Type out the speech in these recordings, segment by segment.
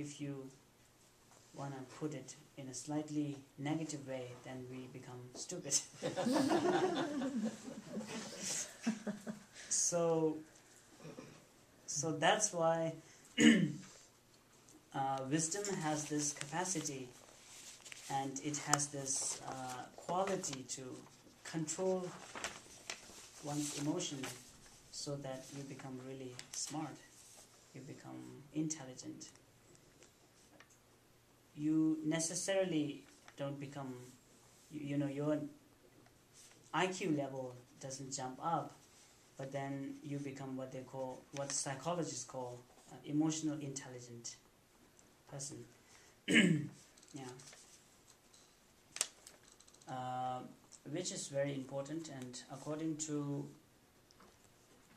if you want to put it in a slightly negative way, then we become stupid. So that's why wisdom has this capacity, and it has this quality to control one's emotion so that you become really smart, you become intelligent. You necessarily don't become, your IQ level doesn't jump up, but then you become what psychologists call emotional intelligent person. Yeah. Which is very important, and according to,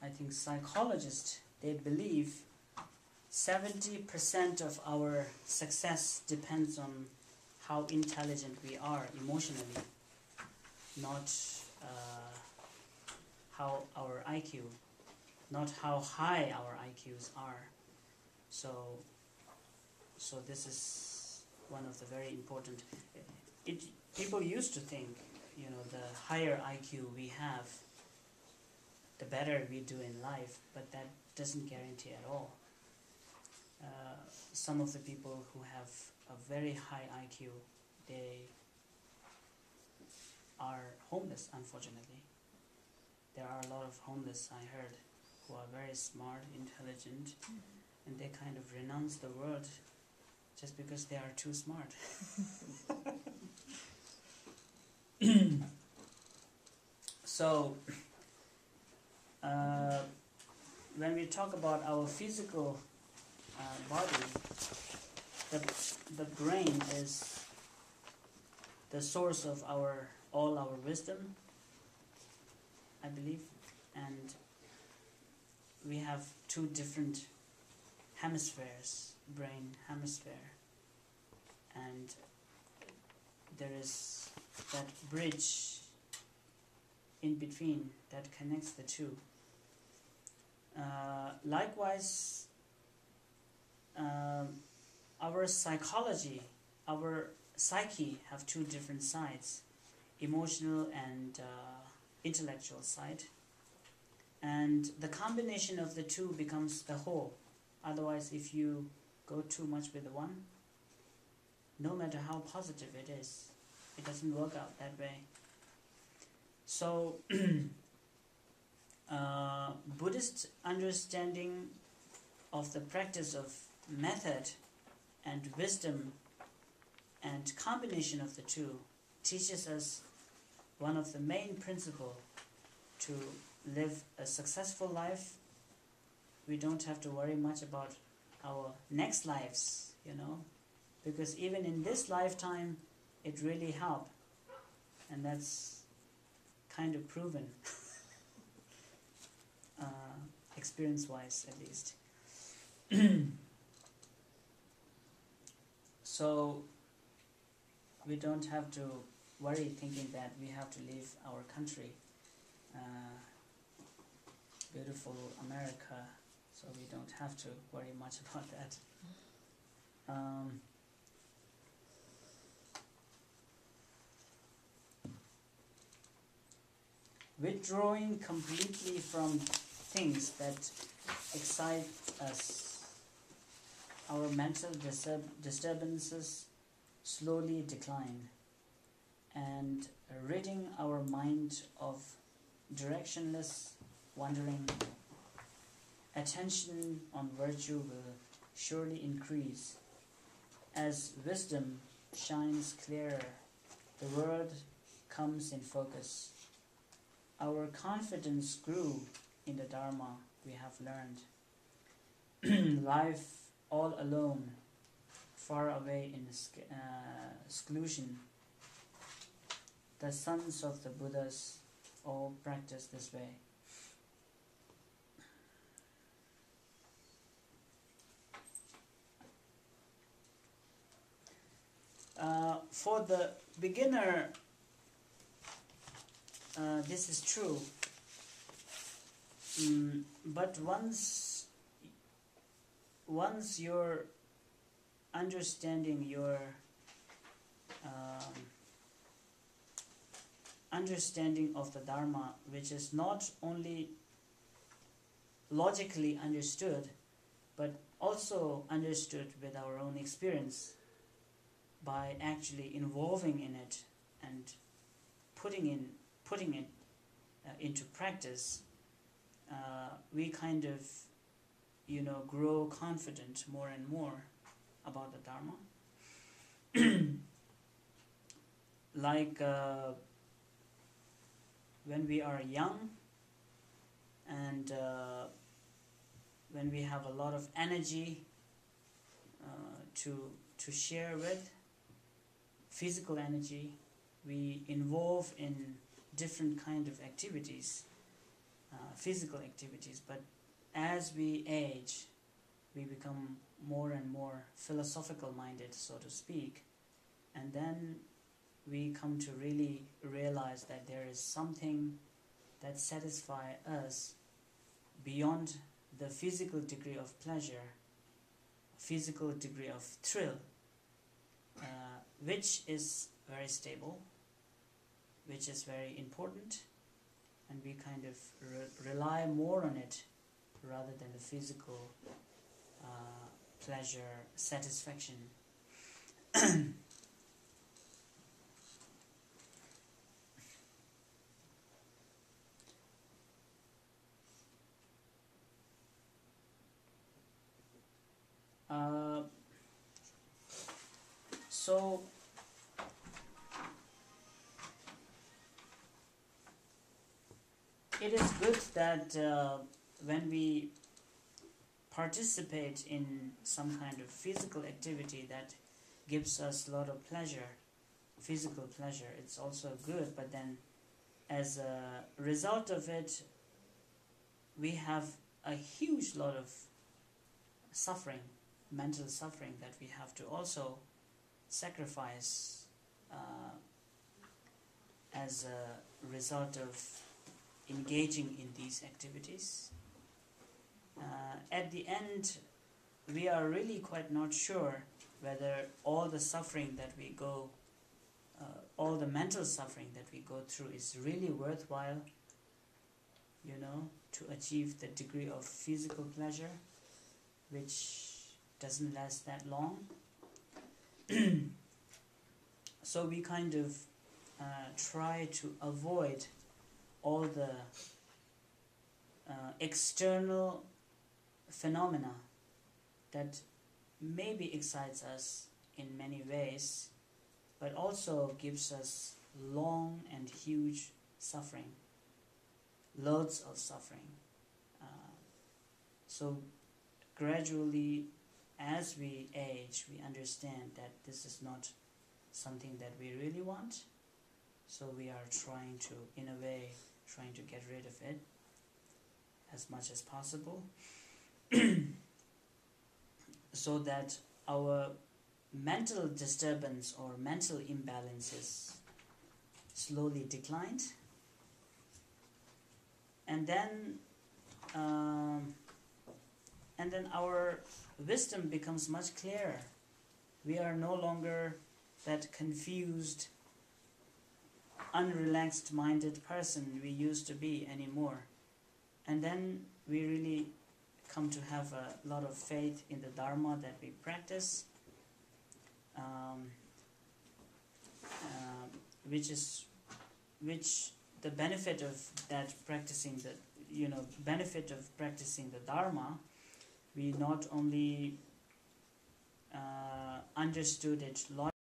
I think, psychologists, they believe 70% of our success depends on how intelligent we are emotionally, not how our IQ, not how high our IQs are. So this is one of the very important. People used to think, the higher IQ we have, the better we do in life, but that doesn't guarantee at all. Some of the people who have a very high IQ, they are homeless, unfortunately. There are a lot of homeless, I heard, who are very smart, intelligent, and they kind of renounce the world just because they are too smart. So, when we talk about our physical body, the brain is the source of all our wisdom, I believe, and we have two different hemispheres, brain hemisphere, and there is that bridge in between that connects the two. Likewise, our psychology, our psyche have two different sides, emotional and intellectual side, and the combination of the two becomes the whole. Otherwise, if you go too much with the one, no matter how positive it is, it doesn't work out that way. So Buddhist understanding of the practice of method and wisdom and combination of the two teaches us one of the main principles to live a successful life. We don't have to worry much about our next lives, because even in this lifetime it really helps, and that's kind of proven, experience-wise at least. So we don't have to worry thinking that we have to leave our country, beautiful America, so we don't have to worry much about that. Withdrawing completely from things that excite us, our mental disturbances slowly decline, and ridding our mind of directionless wandering, attention on virtue will surely increase. As wisdom shines clearer, the world comes in focus. Our confidence grew in the Dharma we have learned. Life all alone, far away in seclusion. The sons of the Buddhas all practice this way. For the beginner, this is true, but once your understanding your understanding of the Dharma, which is not only logically understood, but also understood with our own experience by actually involving in it and putting it into practice. We kind of, grow confident more and more about the Dharma. Like when we are young and when we have a lot of energy to share with, physical energy, we involve in different kind of activities, physical activities, but as we age, we become more and more philosophical minded, so to speak, and then we come to really realize that there is something that satisfies us beyond the physical degree of pleasure, physical degree of thrill, which is very stable, which is very important, and we kind of rely more on it rather than the physical pleasure, satisfaction. So it is good that when we participate in some kind of physical activity that gives us a lot of pleasure, physical pleasure, it's also good, but then as a result of it, we have a huge lot of suffering, mental suffering, that we have to also sacrifice as a result of engaging in these activities. At the end, we are really quite not sure whether all the suffering that we go, all the mental suffering that we go through is really worthwhile, to achieve the degree of physical pleasure, which doesn't last that long. So we kind of try to avoid all the external phenomena that maybe excites us in many ways, but also gives us long and huge suffering, loads of suffering. So gradually, as we age, we understand that this is not something that we really want, so we are trying to, in a way, get rid of it as much as possible, so that our mental disturbance or mental imbalances slowly declined, and then our wisdom becomes much clearer. We are no longer that confused, unrelaxed minded person we used to be anymore. And then we really come to have a lot of faith in the Dharma that we practice, which the benefit of that practicing the benefit of practicing the Dharma, we not only understood it logically,